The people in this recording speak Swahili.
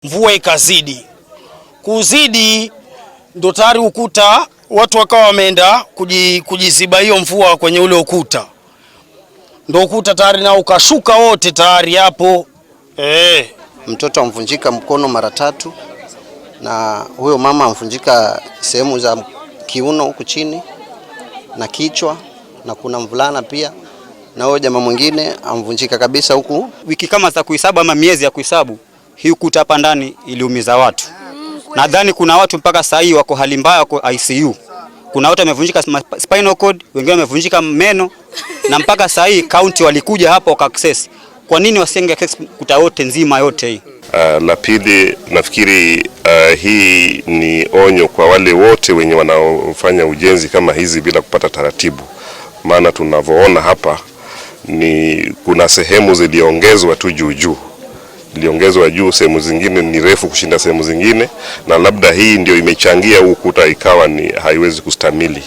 Mvua ikazidi kuzidi, ndo tayari ukuta watu wakawa wameenda kujiziba hiyo mvua kwenye ule ukuta, ndo ukuta tayari nao ukashuka wote tayari hapo. Mtoto amvunjika mkono mara 3 na huyo mama amvunjika sehemu za kiuno huku chini na kichwa, na kuna mvulana pia na huyo jamaa mwingine amvunjika kabisa huku. Wiki kama za kuhesabu ama miezi ya kuhesabu, hii ukuta hapa ndani iliumiza watu. Nadhani kuna watu mpaka saa hii wako hali mbaya, wako ICU. Kuna watu wamevunjika spinal cord, wengine wamevunjika meno, na mpaka saa hii county walikuja hapo waka access. Kwa nini wasenge access kuta yote nzima yote hii? La pili, nafikiri hii ni onyo kwa wale wote wenye wanaofanya ujenzi kama hizi bila kupata taratibu. Maana tunavyoona hapa ni kuna sehemu ziliongezwa tu juu. Iliongezwa juu, sehemu zingine ni refu kushinda sehemu zingine, na labda hii ndio imechangia ukuta ikawa ni haiwezi kustamili.